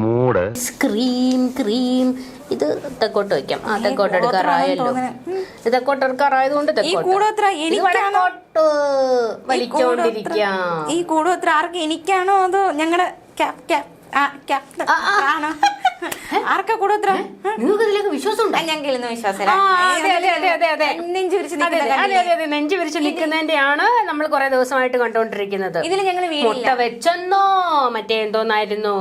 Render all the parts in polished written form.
മൂട് cream cream ഇത് തെക്കോട്ട് വെക്കാം. തെക്കോട്ട് എടുക്കാറായല്ലോ. തെക്കോട്ട് എടുക്കാറായതുകൊണ്ട് തെക്കോട്ട് വലിച്ചോണ്ടിരിക്കാം. ഈ കൂടോത്ര ആർക്ക് എനിക്കാണോ അതോ ഞങ്ങളുടെ ആർക്കാ കൂടോത്ര? നിങ്ങൾക്ക് ഇതിലേക്ക് വിശ്വാസം ഉണ്ടോ? ഞങ്ങൾക്ക് വിശ്വാസമില്ല. നെഞ്ചു വിരിച്ച് നിൽക്കുന്നതിന്റെയാണ് നമ്മൾ കുറെ ദിവസമായിട്ട് കണ്ടോണ്ടിരിക്കുന്നത്. ഇതിൽ ഞങ്ങൾ മുട്ട വെച്ചെന്നോ മറ്റേ എന്തോന്നായിരുന്നു,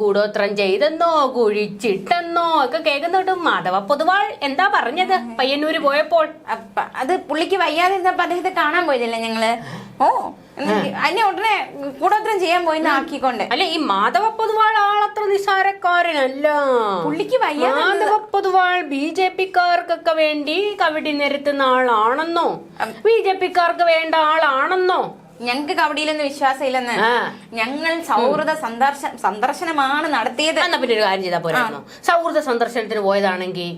കൂടോത്രം ചെയ്തെന്നോ കുഴിച്ചിട്ടെന്നോ ഒക്കെ കേൾക്കുന്നുണ്ട്. മാധവ പൊതുവാൾ എന്താ പറഞ്ഞത് പയ്യന്നൂര് പോയപ്പോൾ? അത് പുള്ളിക്ക് വയ്യാതിരുന്നപ്പോ അദ്ദേഹത്തെ കാണാൻ പോയതല്ലേ ഞങ്ങള്. ഓ അതിനെ ഉടനെ കൂടോത്രം ചെയ്യാൻ പോയി ആക്കിക്കൊണ്ട്. അല്ല, ഈ മാധവ പൊതുവാൾ ആളത്ര നിസാരക്കാരനല്ല. പുള്ളിക്ക് വയ്യ. മാധവ പൊതുവാൾ BJP-ക്കാർക്കൊക്കെ വേണ്ടി കവിടി നിരത്തുന്ന ആളാണെന്നോ, BJP-ക്കാർക്ക് വേണ്ട ആളാണെന്നോ? ഞങ്ങൾക്ക് കബഡിയിലൊന്നും വിശ്വാസമില്ലെന്ന്. ഞങ്ങൾ സൗഹൃദ സന്ദർശനമാണ് നടത്തിയത്. എന്നാ പിന്നെ ഒരു കാര്യം ചെയ്താൽ പോരായിരുന്നു. സൗഹൃദ സന്ദർശനത്തിന് പോയതാണെങ്കിൽ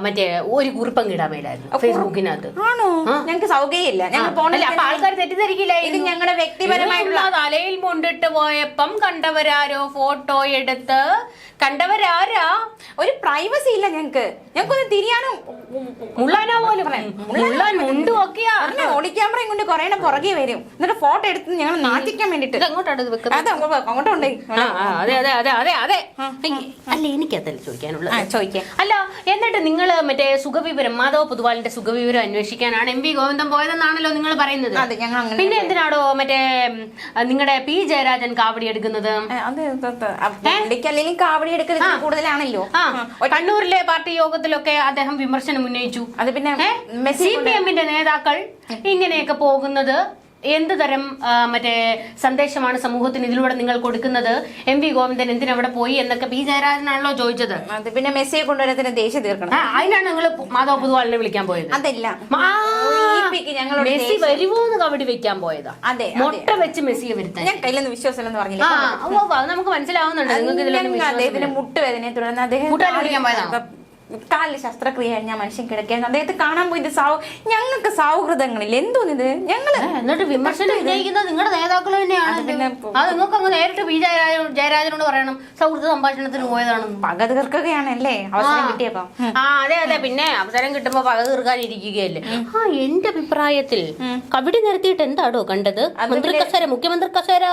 മറ്റേ ഒരു കുറിപ്പം കിടാൻ മേലായിരുന്നു ഫേസ്ബുക്കിനകത്ത്. ആണോ? ഞങ്ങൾക്ക് സൗകര്യമില്ല. ഞങ്ങൾ പോണില്ല. അപ്പൊ ആൾക്കാർ തെറ്റിദ്ധരിക്കില്ല. ഇത് ഞങ്ങളുടെ വ്യക്തിപരമായിട്ടുള്ള തലയിൽ കൊണ്ടിട്ട് പോയപ്പം കണ്ടവരാരോ ഫോട്ടോ എടുത്ത് കണ്ടവരാരാ? ഒരു പ്രൈവസി ഇല്ല ഞങ്ങക്ക്. ഞങ്ങൾക്കൊന്ന് തിരിയാനും മുള്ളാനോ പോലും മുണ്ടും ഒക്കെയാ. ഓടി ക്യാമറയും കൊണ്ട് കൊറേ പുറകെ വരും. എന്നിട്ട് ഫോട്ടോ എടുത്ത് ഞങ്ങൾ നാട്ടിക്കാൻ വേണ്ടിട്ട് അങ്ങോട്ടുണ്ട്. അല്ല, എനിക്കതല്ല ചോദിക്കാനുള്ളത്. അല്ല, എന്നിട്ട് നിങ്ങൾ മറ്റേ സുഖവിവരം, മാധവ പൊതുവാളിന്റെ സുഖവിവരം അന്വേഷിക്കാനാണ് MV ഗോവിന്ദൻ പോയതെന്നാണല്ലോ നിങ്ങൾ പറയുന്നത്. പിന്നെ എന്തിനാടോ മറ്റേ നിങ്ങളുടെ P ജയരാജൻ കാവടി എടുക്കുന്നത്? കാവടി എടുക്കുന്നത് കൂടുതലാണല്ലോ. കണ്ണൂരിലെ പാർട്ടി യോഗത്തിലൊക്കെ അദ്ദേഹം വിമർശനം ഉന്നയിച്ചു. അത് പിന്നെ CPM-ന്റെ നേതാക്കൾ ഇങ്ങനെയൊക്കെ പോകുന്നത് എന്ത് തരം മറ്റേ സന്ദേശമാണ് സമൂഹത്തിന് ഇതിലൂടെ നിങ്ങൾ കൊടുക്കുന്നത്? MV ഗോവിന്ദൻ എന്തിനവിടെ പോയി എന്നൊക്കെ P ജയരാജനാണല്ലോ ചോദിച്ചത്. അത് പിന്നെ മെസ്സിയെ കൊണ്ടുവരത്തിന് ദേഷ്യം തീർക്കണം. അതിനാണ് നിങ്ങൾ മാധവ പൊതുവാളിനെ വിളിക്കാൻ പോയത്. അതല്ല, മെസ്സി വരുമോന്ന് കബഡി വെക്കാൻ പോയതാ. അതെ, മുട്ട വെച്ച് മെസ്സിയെ വരുത്താൻ ഞാൻ കയ്യിലൊന്നും വിശ്വാസമില്ലെന്ന് പറഞ്ഞില്ല. അത് നമുക്ക് മനസ്സിലാവുന്നുണ്ട്. നിങ്ങൾക്ക് അദ്ദേഹത്തിന് മുട്ടുവേദനയെ തുടർന്ന് അദ്ദേഹം കാലിൽ ശസ്ത്രക്രിയ കഴിഞ്ഞ മനുഷ്യൻ കിടക്കാൻ അദ്ദേഹത്തെ കാണാൻ പോയിട്ട് ഞങ്ങൾക്ക് സൗഹൃദങ്ങളിൽ എന്തോന്നിത്. ഞങ്ങള് എന്നിട്ട് വിമർശനം ഉന്നയിക്കുന്നത് നിങ്ങളുടെ നേതാക്കൾ തന്നെയാണ്. അത് നിങ്ങൾക്ക് അങ്ങ് നേരിട്ട് P ജയരാജനോട് പറയണം സൗഹൃദ സംഭാഷണത്തിന് പോയതാണെന്ന്. പക തീർക്കുകയാണല്ലേ അവസരം കിട്ടിയപ്പോ. അതെ. പിന്നെ അവസരം കിട്ടുമ്പോ പക തീർക്കാനിരിക്കുകയല്ലേ. എന്റെ അഭിപ്രായത്തിൽ കബഡി നിരത്തിയിട്ട് എന്താണോ കണ്ടത്? മന്ത്രി കസേര, മുഖ്യമന്ത്രി കസേര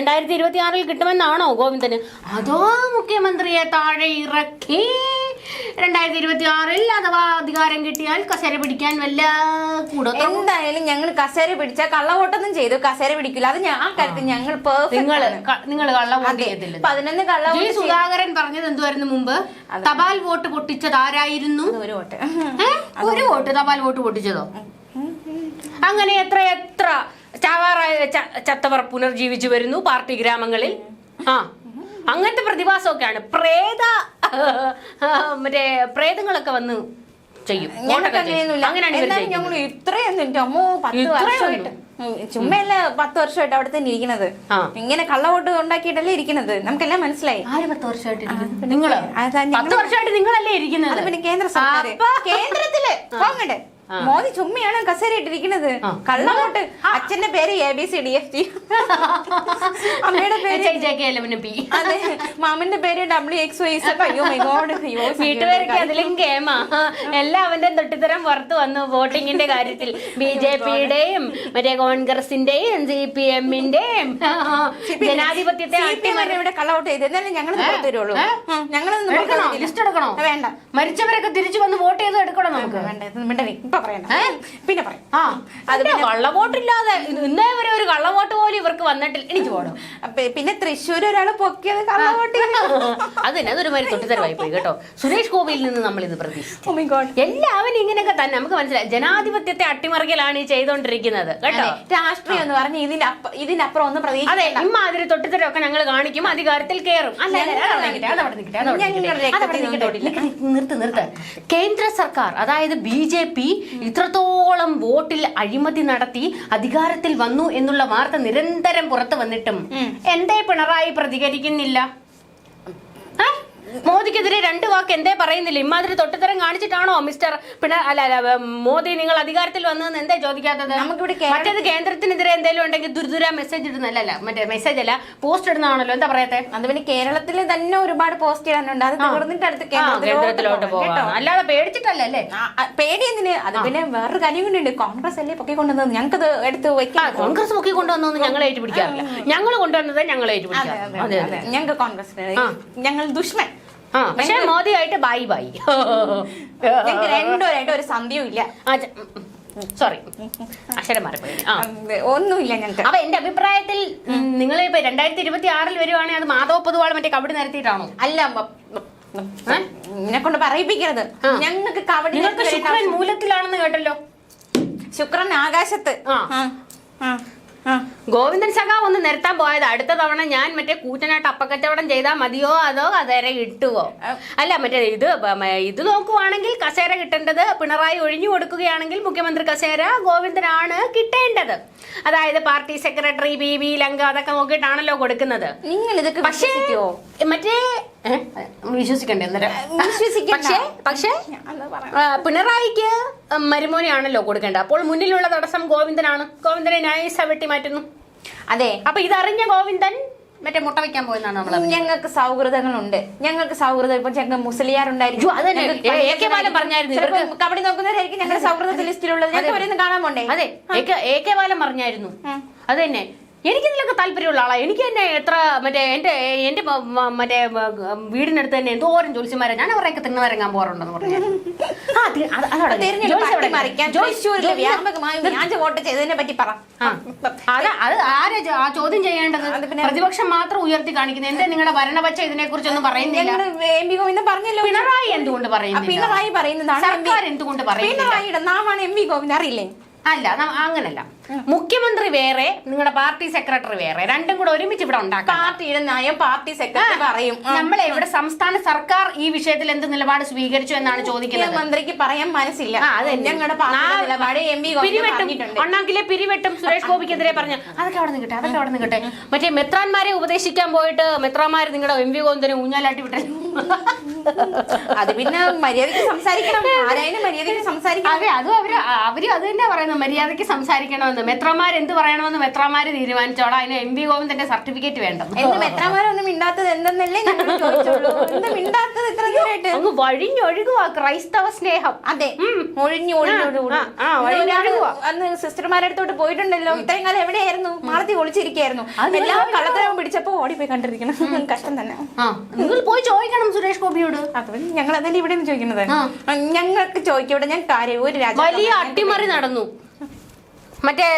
2026 കിട്ടുമെന്നാണോ ഗോവിന്ദന്? അതോ മുഖ്യമന്ത്രിയെ താഴെ ഇറക്കി 2026 അഥവാ അധികാരം കിട്ടിയാൽ കസേര പിടിക്കാൻ വല്ല കൂടോ? എന്തായാലും ഞങ്ങൾ കസേര പിടിച്ചാൽ കള്ളവോട്ടൊന്നും ചെയ്തു കസേര പിടിക്കില്ല. അത് ആ കാര്യത്തിൽ ഞങ്ങൾ നിങ്ങൾ കള്ളവോട്ട് ചെയ്തില്ല. 11 കള്ളവോട്ട്. സുധാകരൻ പറഞ്ഞത് എന്തുവായിരുന്നു മുമ്പ്? തപാൽ വോട്ട് പൊട്ടിച്ചത് ആരായിരുന്നു? ഒരു വോട്ട് തപാൽ വോട്ട് പൊട്ടിച്ചതോ? അങ്ങനെ എത്ര ചാവാറായ ചത്തവർ പുനർജീവിച്ചു വരുന്നു പാർട്ടി ഗ്രാമങ്ങളിൽ. അങ്ങനത്തെ പ്രതിഭാസമൊക്കെയാണ്. മറ്റേ പ്രേതങ്ങളൊക്കെ വന്ന് ചെയ്യും. അങ്ങനെയാണ് ഞങ്ങൾ ഇത്രയൊന്നും അമ്മോ 10 വർഷമായിട്ട് ചുമ്മയല്ല 10 വർഷമായിട്ട് അവിടെ തന്നെ ഇരിക്കുന്നത്. ഇങ്ങനെ കള്ളവോട്ട് ഉണ്ടാക്കിയിട്ടല്ലേ ഇരിക്കുന്നത്. നമുക്കെല്ലാം മനസ്സിലായി. 10 വർഷമായിട്ട് നിങ്ങള് 10 വർഷമായിട്ട് നിങ്ങളല്ലേ ഇരിക്കുന്നത്? പിന്നെ കേന്ദ്ര സർക്കാർ കേന്ദ്രത്തില് പോകണ്ടേ? മോദി ചുമ്മയാണ് കസേര ഇട്ടിരിക്കുന്നത്. കള്ളവോട്ട്. അച്ഛന്റെ പേര് ABCDFG, അമ്മയുടെ പേര് അതെ, മാമന്റെ പേര് WXYZ. അയ്യോ മൈ ഗോഡ്. വീട്ടുപേരൊക്കെ അതിലും ഗെയിമാ. എല്ലാവന്റെ തൊട്ടിത്തരം പുറത്തു വന്നു വോട്ടിങ്ങിന്റെ കാര്യത്തിൽ. BJP-യുടെയും മറ്റേ കോൺഗ്രസിന്റെയും CPM-ന്റെയും ജനാധിപത്യത്തെ ഇവിടെ കള്ളവോട്ട് ചെയ്ത് എന്നാലും ഞങ്ങൾ പുറത്തു വരുള്ളൂ. ലിസ്റ്റ് എടുക്കണോ? വേണ്ട. മരിച്ചവരൊക്കെ തിരിച്ചു വന്ന് വോട്ട് ചെയ്ത് എടുക്കണം നമുക്ക്. വേണ്ട പിന്നെ കള്ളവോട്ടില്ലാതെ ഇന്നേ വരെ ഒരു കള്ളവോട്ട് പോലും ഇവർക്ക് വന്നിട്ടില്ല. എനിക്ക് പോകണം. പിന്നെ തൃശ്ശൂർ ഒരാള് പൊക്കിയത് കള്ളവോട്ട്. അതൊരു മാതിരി തൊട്ടിത്തരമായി പോയി കേട്ടോ. സുരേഷ് ഗോപിയിൽ നിന്ന് നമ്മൾ ഇന്ന് പ്രതീക്ഷിച്ചു. എല്ലാവരും ഇങ്ങനെയൊക്കെ തന്നെ നമുക്ക് മനസ്സിലായി. ജനാധിപത്യത്തെ അട്ടിമറിക്കലാണ് ഈ ചെയ്തോണ്ടിരിക്കുന്നത് കേട്ടോ. രാഷ്ട്രീയം എന്ന് പറഞ്ഞ് ഇതിനപ്പുറം ഒന്നും പ്രതീക്ഷിക്കും. അതെ, ഇമ്മാതിരി തൊട്ടിത്തരമൊക്കെ ഞങ്ങൾ കാണിക്കും, അധികാരത്തിൽ കയറും. നിർത്ത്. കേന്ദ്ര സർക്കാർ അതായത് BJP ഇത്രത്തോളം വോട്ടിൽ അഴിമതി നടത്തി അധികാരത്തിൽ വന്നു എന്നുള്ള വാർത്ത നിരന്തരം പുറത്തു വന്നിട്ടും എന്തേ പിണറായി പ്രതികരിക്കുന്നില്ല? മോദിക്കെതിരെ 2 വാക്ക് എന്തേ പറയുന്നില്ല? ഇമാതിരി തൊട്ടുതരം കാണിച്ചിട്ടാണോ മിസ്റ്റർ മോദി നിങ്ങൾ അധികാരത്തിൽ വന്നതെന്ന് എന്തേ ചോദിക്കാത്തത്? മറ്റേത് കേന്ദ്രത്തിനെതിരെ എന്തെങ്കിലും ഉണ്ടെങ്കിൽ ദുരിതുര മെസ്സേജ് ഇടുന്നല്ല, മറ്റേ മെസ്സേജ് അല്ല പോസ്റ്റ് ഇടുന്നതാണല്ലോ. എന്താ പറയത്തെ? അത് പിന്നെ കേരളത്തിൽ തന്നെ ഒരുപാട് പോസ്റ്റ് ഇടാനുണ്ട്. അത് തീർന്നിട്ട് അടുത്ത് കേന്ദ്രത്തിലോട്ട് പോകാം, അല്ലാതെ പേടിച്ചിട്ടല്ലേ. പേടി എന്തിന്? അത് പിന്നെ വേറൊരു കാര്യം കൊണ്ടുണ്ട്. കോൺഗ്രസ് അല്ലേ പൊക്കി കൊണ്ടുവന്നത്, ഞങ്ങൾക്കത് എടുത്ത് വെക്കാം. കോൺഗ്രസ് പൊക്കി കൊണ്ടുവന്നു ഞങ്ങൾ ഏറ്റുപിടിക്കാറില്ല. ഞങ്ങൾ കൊണ്ടുവന്നത് ഞങ്ങൾ ഏറ്റുപിടിക്കാം. ഞങ്ങൾക്ക് കോൺഗ്രസ്, ഞങ്ങൾ ദുഷ്മൻ. പക്ഷെ മോദിയായിട്ട് ബൈ ബൈ. ഞങ്ങൾക്ക് രണ്ടുപേരായിട്ട് ഒരു സന്ധ്യയും ഇല്ല. സോറി, അക്ഷരം മാറിപ്പോയി. ഒന്നുമില്ല ഞങ്ങൾക്ക്. അപ്പൊ എന്റെ അഭിപ്രായത്തിൽ നിങ്ങൾ ഇപ്പൊ 2026 വരുവാണെങ്കിൽ അത് മാധവ പൊതുവാൾ മറ്റേ കബഡി നിരത്തിയിട്ടാണോ? അല്ല, എന്നെ കൊണ്ട് പറയിപ്പിക്കരുത്. ഞങ്ങൾക്ക് കബഡി ശുക്രൻ മൂലത്തിലാണെന്ന് കേട്ടല്ലോ. ശുക്രൻ ആകാശത്ത്. ഗോവിന്ദൻ സഖാവ് ഒന്ന് നിരത്താൻ പോയത്. അടുത്ത തവണ ഞാൻ മറ്റേ കൂറ്റനായിട്ട് അപ്പക്കച്ചവടം ചെയ്താൽ മതിയോ അതോ കസേര കിട്ടുവോ? അല്ല, മറ്റേ ഇത് നോക്കുവാണെങ്കിൽ കസേര കിട്ടേണ്ടത് പിണറായി ഒഴിഞ്ഞു കൊടുക്കുകയാണെങ്കിൽ മുഖ്യമന്ത്രി കസേര ഗോവിന്ദനാണ് കിട്ടേണ്ടത്. അതായത് പാർട്ടി സെക്രട്ടറി ബി ലങ്ക അതൊക്കെ നോക്കിയിട്ടാണല്ലോ കൊടുക്കുന്നത്. നിങ്ങൾ ഇതൊക്കെ പക്ഷേ മറ്റേ വിശ്വസിക്കണ്ടേ? പക്ഷേ പിണറായിക്ക് മരുമോനെയാണല്ലോ കൊടുക്കേണ്ടത്. അപ്പോൾ മുന്നിലുള്ള തടസ്സം ഗോവിന്ദനാണ്. ഗോവിന്ദനെ നൈസ വെട്ടി മാറ്റുന്നു. അതെ, അപ്പൊ ഇതറിഞ്ഞ ഗോവിന്ദൻ മറ്റേ മുട്ട വെക്കാൻ പോയെന്നാണ് നമ്മൾ. ഞങ്ങൾക്ക് സൗഹൃദങ്ങളുണ്ട്. ഞങ്ങൾക്ക് സൗഹൃദം ഇപ്പൊ ഞങ്ങൾ മുസ്ലിയാറുണ്ടായിരുന്നു. കബഡി നോക്കുന്നവരായിരിക്കും ഞങ്ങളുടെ സൗഹൃദ ലിസ്റ്റിലുള്ളത്. ഞങ്ങൾക്ക് അവരൊന്നും കാണാൻ പോണ്ടേ? അതെ, AK ബാലൻ പറഞ്ഞായിരുന്നു. അത് തന്നെ. എനിക്കിതിലൊക്കെ താല്പര്യമുള്ള ആളാ. എനിക്ക് തന്നെ എത്ര മറ്റേ എന്റെ മറ്റേ വീടിനടുത്ത് തന്നെ എന്തോരം ജോലിസ്യന്മാരെ ഞാൻ അവരെയൊക്കെ തിണ്ണവരങ്ങാൻ പോകാറുണ്ടെന്ന് പറഞ്ഞു. ആ ചോദ്യം ചെയ്യേണ്ടത് പ്രതിപക്ഷം മാത്രം ഉയർത്തി കാണിക്കുന്നത്. എന്തേ നിങ്ങളുടെ ഭരണപക്ഷ ഇതിനെ കുറിച്ചൊന്നും പറയുന്നില്ല? പറഞ്ഞല്ലോ, പിണറായി എന്തുകൊണ്ട് പറയുന്നു? പിണറായി പറയുന്നതാണ് സർക്കാർ എന്തുകൊണ്ട് പറയുന്നു? പിണറായിയുടെ നാമാണ് MV ഗോവിന്ദൻ, അറിയില്ലേ? അല്ല, അങ്ങനല്ല. മുഖ്യമന്ത്രി വേറെ, നിങ്ങളുടെ പാർട്ടി സെക്രട്ടറി വേറെ, രണ്ടും കൂടെ ഒരുമിച്ച് ഇവിടെ ഉണ്ടാക്കാം. പാർട്ടിയുടെ നയം പാർട്ടി സെക്രട്ടറി പറയും. നമ്മളെ ഇവിടെ സംസ്ഥാന സർക്കാർ ഈ വിഷയത്തിൽ എന്ത് നിലപാട് സ്വീകരിച്ചു എന്നാണ് ചോദിക്കുന്നത്. മന്ത്രിക്ക് പറയാൻ മനസ്സില്ല. ഞങ്ങളുടെ ഒന്നാക്കിലെ പിരിവെട്ടും സുരേഷ് ഗോപിക്കെതിരെ പറഞ്ഞു. അതൊക്കെ അവിടെ നിൽക്കട്ടെ. മറ്റേ മെത്രാന്മാരെ ഉപദേശിക്കാൻ പോയിട്ട് മെത്രാന്മാര് നിങ്ങളുടെ MV ഗോവിന്ദനെ ഊഞ്ഞാലാട്ടി വിട്ടു. അത് പിന്നെ മര്യാദയ്ക്ക് സംസാരിക്കണം. ആരായാലും മര്യാദയ്ക്ക് സംസാരിക്കണം. അതെ, അതും അവര് അത് തന്നെ പറയുന്നത്, മര്യാദയ്ക്ക് സംസാരിക്കണമെന്ന്. മെത്രാമാർ എന്ത് പറയണമെന്ന് മെത്രാമാര് തീരുമാനിച്ചോളാം. അതിന് MV ഗോവിന്ദന്റെ സർട്ടിഫിക്കറ്റ് വേണ്ട. മെത്രാമാരൊന്നും മിണ്ടാത്തത് എന്തെന്നല്ലേ ഞങ്ങൾ ചോദിച്ചോളൂ. മിണ്ടാത്തത് ഇത്ര നേരമായിട്ട് അങ്ങ് വഴിഞ്ഞൊഴുകുവാ ക്രൈസ്തവ സ്നേഹം. അതെ, ഒഴിഞ്ഞു അന്ന് സിസ്റ്റർമാരുടെ അടുത്തോട്ട് പോയിട്ടുണ്ടല്ലോ. ഇത്രയും കാലം എവിടെയായിരുന്നു? മാളത്തിൽ ഒളിച്ചിരിക്കായിരുന്നു. എല്ലാ കള്ളത്തരവും പിടിച്ചപ്പോ ഓടിപ്പോയി കണ്ടിരിക്കണം. കഷ്ടം തന്നെ. നിങ്ങൾ പോയി ചോദിക്കണം സുരേഷ് ഗോപിയോട്. അതുപോലെ ഞങ്ങൾ അതല്ലേ ഇവിടെ ചോദിക്കുന്നത്. ഞങ്ങൾക്ക് ചോദിക്കൂടെ? ഞാൻ കാര്യം ഒരു വലിയ അട്ടിമറി നടന്നു. മറ്റേ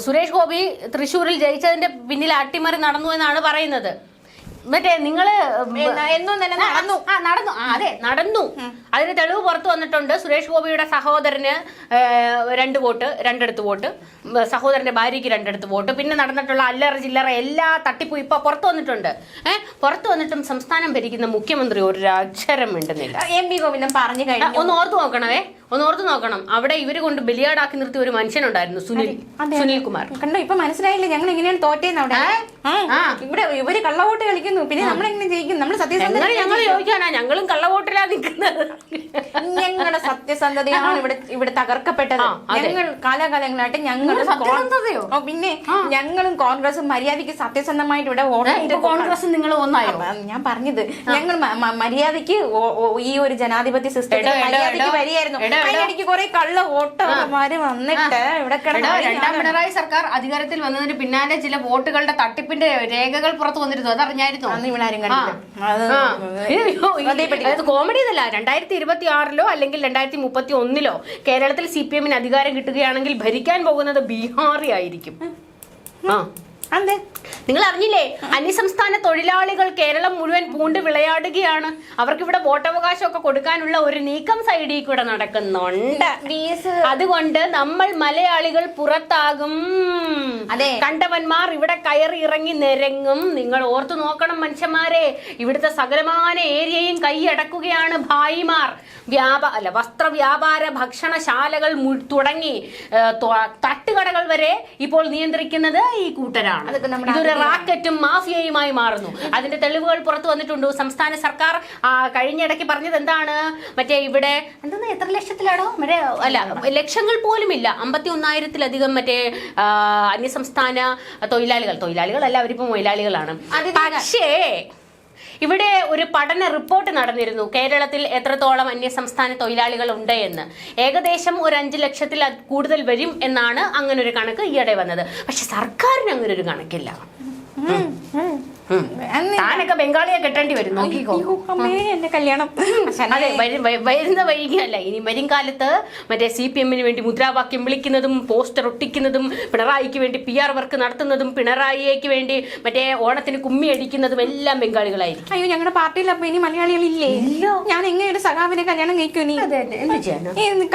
സുരേഷ് ഗോപി തൃശ്ശൂരിൽ ജയിച്ചതിന്റെ പിന്നിൽ അട്ടിമറി നടന്നു എന്നാണ് പറയുന്നത്. മറ്റേ നിങ്ങള് നടന്നു. അതിന് തെളിവ് പുറത്തു വന്നിട്ടുണ്ട്. സുരേഷ് ഗോപിയുടെ സഹോദരന് 2 വോട്ട്, 2 വോട്ട്, സഹോദരന്റെ ഭാര്യയ്ക്ക് 2 വോട്ട്. പിന്നെ നടന്നിട്ടുള്ള അല്ലറ ചില്ലറ എല്ലാ തട്ടിപ്പും ഇപ്പൊ പുറത്തു വന്നിട്ടുണ്ട്. പുറത്തു വന്നിട്ടും സംസ്ഥാനം ഭരിക്കുന്ന മുഖ്യമന്ത്രി ഒരു അക്ഷരം മിണ്ടുന്നില്ല. MV ഗോവിന്ദൻ പറഞ്ഞു കഴിഞ്ഞു. ഒന്ന് ഓർത്തു നോക്കണം. അവിടെ ഇവര് കൊണ്ട് ബലിയാടാക്കി നിർത്തിയ ഒരു മനുഷ്യനുണ്ടായിരുന്നു, സുനിൽ കുമാർ. കണ്ടോ, ഇപ്പൊ മനസ്സിലായില്ലേ ഞങ്ങൾ എങ്ങനെയാണ് തോറ്റേന്ന്? അവിടെ ഇവിടെ ഇവര് കള്ളവോട്ട് കളിക്കുന്നു. പിന്നെ നമ്മളെങ്ങനെ ജയിക്കും? നമ്മൾ സത്യസന്ധത ഞങ്ങൾ ചോദിക്കാനാ? ഞങ്ങളും കള്ളവോട്ടിലാ നിൽക്കുന്നത്. ഞങ്ങളുടെ സത്യസന്ധതയാണ് ഇവിടെ തകർക്കപ്പെട്ടത്. ഞങ്ങൾ കാലാകാലങ്ങളായിട്ട് പിന്നെ ഞങ്ങളും കോൺഗ്രസും മര്യാദയ്ക്ക് സത്യസന്ധമായിട്ട് ഇവിടെ വോട്ട്. കോൺഗ്രസ് നിങ്ങൾ ഒന്നായോ? ഞാൻ പറഞ്ഞത് ഞങ്ങൾ മര്യാദയ്ക്ക് ഈ ഒരു ജനാധിപത്യ സിസ്റ്റത്തിൽ മര്യാദയ്ക്ക് വരികയായിരുന്നു. അതിനിടയ്ക്ക് കുറെ കള്ള വോട്ടർമാര് വന്നിട്ട് ഇവിടെ രണ്ടാം പിണറായി സർക്കാർ അധികാരത്തിൽ വന്നതിന് പിന്നാലെ ചില വോട്ടുകളുടെ തട്ടിപ്പിന്റെ രേഖകൾ പുറത്തു വന്നിരുന്നു. അതറിഞ്ഞായിരുന്നു? കോമഡി ഇതല്ല. 2026 അല്ലെങ്കിൽ 2031 കേരളത്തിൽ CPM അധികാരം കിട്ടുകയാണെങ്കിൽ ഭരിക്കാൻ പോകുന്നത് ബീഹാറി ആയിരിക്കും. നിങ്ങൾ അറിഞ്ഞില്ലേ? അന്യസംസ്ഥാന തൊഴിലാളികൾ കേരളം മുഴുവൻ പൂണ്ട് വിളയാടുകയാണ്. അവർക്കിവിടെ വോട്ടവകാശമൊക്കെ കൊടുക്കാനുള്ള ഒരു നീക്കം സൈഡിൽ കൂടെ നടക്കുന്നുണ്ട്. അതുകൊണ്ട് നമ്മൾ മലയാളികൾ പുറത്താകും. കണ്ടവന്മാർ ഇവിടെ കയറി ഇറങ്ങി നിരങ്ങും. നിങ്ങൾ ഓർത്തു നോക്കണം മനുഷ്യന്മാരെ. ഇവിടുത്തെ സകലമാന ഏരിയയും കൈയടക്കുകയാണ് ഭായിമാർ. വസ്ത്ര വ്യാപാര ഭക്ഷണശാലകൾ തുടങ്ങി തട്ടുകടകൾ വരെ ഇപ്പോൾ നിയന്ത്രിക്കുന്നത് ഈ കൂട്ടരാണ്. എന്താണ്? ഇതൊരു റാക്കറ്റും മാഫിയയുമായി മാറുന്നു. അതിന്റെ തെളിവുകൾ പുറത്തു വന്നിട്ടുണ്ട്. സംസ്ഥാന സർക്കാർ കഴിഞ്ഞിടയ്ക്ക് പറഞ്ഞത് എന്താണ്? മറ്റേ ഇവിടെ എന്താ എത്ര ലക്ഷത്തിലാണോ മറ്റേ അല്ല ലക്ഷങ്ങൾ പോലും ഇല്ല, 51,000-ലധികം മറ്റേ അന്യസംസ്ഥാന തൊഴിലാളികളല്ല, അവരിപ്പോ മൊയിലാളികളാണ്. പക്ഷേ ഇവിടെ ഒരു പഠന റിപ്പോർട്ട് നടന്നിരുന്നു, കേരളത്തിൽ എത്രത്തോളം അന്യസംസ്ഥാന തൊഴിലാളികൾ ഉണ്ട് എന്ന്. ഏകദേശം ഒരു 5 ലക്ഷത്തിൽ കൂടുതൽ വരും എന്നാണ് അങ്ങനെ ഒരു കണക്ക് ഈയിടെ വന്നത്. പക്ഷെ സർക്കാരിന് അങ്ങനെ ഒരു കണക്കില്ല. താനൊക്കെ ബംഗാളിയെ കെട്ടേണ്ടി വരും, നോക്കിക്കോ. എന്റെ കല്യാണം അതെ, വരുന്ന വൈകിയല്ല, ഇനി വരും കാലത്ത് മറ്റേ CPM-ന് വേണ്ടി മുദ്രാവാക്യം വിളിക്കുന്നതും പോസ്റ്റർ ഒട്ടിക്കുന്നതും പിണറായിക്ക് വേണ്ടി PR വർക്ക് നടത്തുന്നതും പിണറായിക്ക് വേണ്ടി മറ്റേ ഓണത്തിന് കുമ്മി അടിക്കുന്നതും എല്ലാം ബംഗാളികളായിരിക്കും. അയ്യോ, ഞങ്ങളുടെ പാർട്ടിയിൽ അപ്പൊ ഇനി മലയാളികളില്ലേ? ഞാൻ എങ്ങനെ ഒരു സഖാവിനെ കല്യാണം കഴിക്കൂ? നീ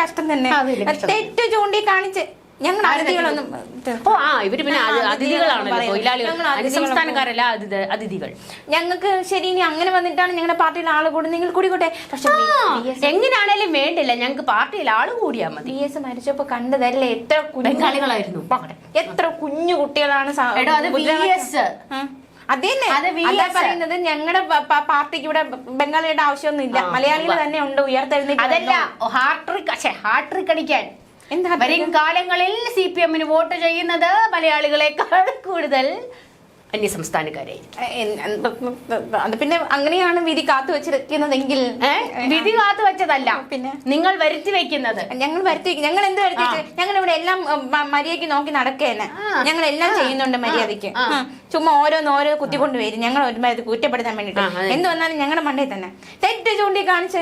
കഷ്ടം തന്നെ. തെറ്റ് ചൂണ്ടി കാണിച്ച് ഞങ്ങൾ അതിഥികളൊന്നും ഇവര് പിന്നെ അതിഥികളാണല്ലോ, തൊഴിലാളികൾ, സംസ്ഥാനക്കാരല്ല അതിഥികൾ. ഞങ്ങൾക്ക് ശരി, ഇനി അങ്ങനെ വന്നിട്ടാണ് ഞങ്ങളുടെ പാർട്ടിയിൽ ആള് കൂടും, നിങ്ങൾ കൂടിക്കോട്ടെ. പക്ഷെ എങ്ങനെയാണേലും വേണ്ടില്ല, ഞങ്ങൾക്ക് പാർട്ടിയിൽ ആള് കൂടിയാൽ മതി. BS മരിച്ചപ്പോ കണ്ടതല്ലേ എത്ര ബംഗാളികളായിരുന്നു, എത്ര കുഞ്ഞു കുട്ടികളാണ്. അതന്നെ പറയുന്നത്, ഞങ്ങളുടെ പാർട്ടിക്ക് ഇവിടെ ബംഗാളിയുടെ ആവശ്യമൊന്നും ഇല്ല, മലയാളികൾ തന്നെ ഉണ്ട് ഉയർത്തെഴുന്നേറ്റ്. അതല്ല ഹാട്രിക് അടിക്കാൻ വരും കാലങ്ങളിൽ CPM-ന് വോട്ട് ചെയ്യുന്നത് മലയാളികളെക്കാൾ കൂടുതൽ അന്യസംസ്ഥാനക്കാരെ. അത് പിന്നെ അങ്ങനെയാണ് വിധി കാത്തു വെച്ചിരിക്കുന്നതെങ്കിൽ, വിധി കാത്തു വെച്ചതല്ല, പിന്നെ നിങ്ങൾ വരുത്തി വെക്കുന്നത്. ഞങ്ങൾ എന്ത് വരുത്തി വെച്ചത്? ഞങ്ങൾ ഇവിടെ എല്ലാം മര്യാദയ്ക്ക് നോക്കി നടക്കേനെ, ഞങ്ങൾ എല്ലാം ചെയ്യുന്നുണ്ട് മര്യാദയ്ക്ക്. ചുമ്മാ ഓരോ കുത്തിക്കൊണ്ട് വരും ഞങ്ങൾ ഒരുമാതിരി കുറ്റപ്പെടുത്താൻ വേണ്ടിട്ട്. എന്ത് വന്നാലും ഞങ്ങളുടെ മണ്ടയിൽ തന്നെ തെറ്റ് ചൂണ്ടിക്കാണിച്ചു.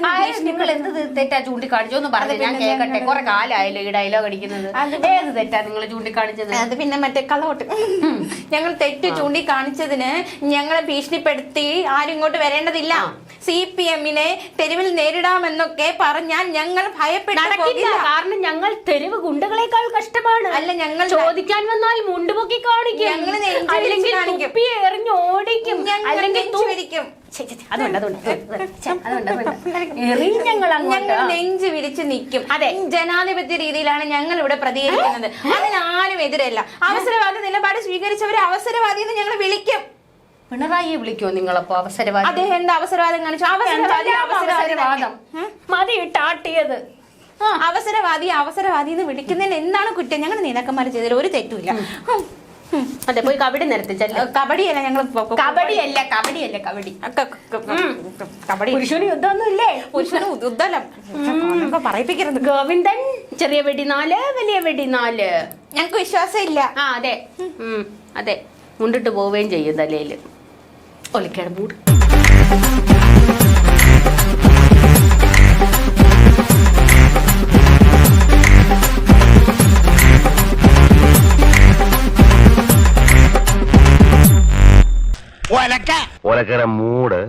നിങ്ങൾ എന്ത് തെറ്റാ ചൂണ്ടിക്കാണിച്ചോന്ന് പറഞ്ഞു ഞാൻ കേൾക്കട്ടെ. കുറെ കാലമായല്ലോ ഈ ഡയലോഗ് അടിക്കുന്നത്. ഏത് തെറ്റാ നിങ്ങൾ ചൂണ്ടിക്കാണിച്ചത്? അത് പിന്നെ മറ്റേ കള്ളവോട്ട്. ഞങ്ങൾ തെറ്റ് കാണിച്ചതിന് ഞങ്ങളെ ഭീഷണിപ്പെടുത്തി ആരും ഇങ്ങോട്ട് വരേണ്ടതില്ല. CPM-നെ തെരുവിൽ നേരിടാമെന്നൊക്കെ പറഞ്ഞാൽ ഞങ്ങൾ ഭയപ്പെട്ടില്ല. കാരണം ഞങ്ങൾ തെരുവ് ഗുണ്ടകളെക്കാൾ കഷ്ടമാണ്. അല്ല, ഞങ്ങൾ ചോദിക്കാൻ വന്നാൽ മുണ്ടുപൊക്കി കാണിക്കും, അല്ലെങ്കിൽ എറിഞ്ഞ് ഓടിക്കും, അല്ലെങ്കിൽ നെഞ്ച് വിരിച്ച് നിൽക്കും. അതെ, ജനാധിപത്യ രീതിയിലാണ് ഞങ്ങൾ ഇവിടെ പ്രതികരിക്കുന്നത്. അതിനാരും എതിരല്ല. അവസരവാദ നിലപാട് സ്വീകരിച്ചവരെ അവസരവാദി എന്ന് ഞങ്ങൾ വിളിക്കും. പിണറായിയെ വിളിക്കോ നിങ്ങളപ്പോ അവസരവാദി? അദ്ദേഹം എന്താ അവസരവാദം കാണിച്ചു? അവസരവാദം മതി ഇട്ടാട്ടിയത്. അവസരവാദി എന്ന് വിളിക്കുന്നതിൽ എന്താണ് കുറ്റം? ഞങ്ങളുടെ നേതാക്കന്മാർ ചെയ്തതിൽ ഒരു തെറ്റുമില്ല. അതെ, പോയി കബഡി നിർത്തിച്ചല്ലോ. കബഡിയല്ല, ഞങ്ങൾ കബഡി. പുരുഷന് യുദ്ധമൊന്നും ഇല്ലേ? പുരുഷന് യുദ്ധമല്ല, പറയിപ്പിക്കരുത്. ഗോവിന്ദൻ ചെറിയ വെടി 4, വലിയ വെടി 4. ഞങ്ങൾക്ക് വിശ്വാസം ഇല്ല. അതെ, മുണ്ടിട്ട് പോവുകയും ചെയ്യും തലയില്. ഒലിക്കയുടെ മൂട്. ഒലക്കയുടെ മൂട്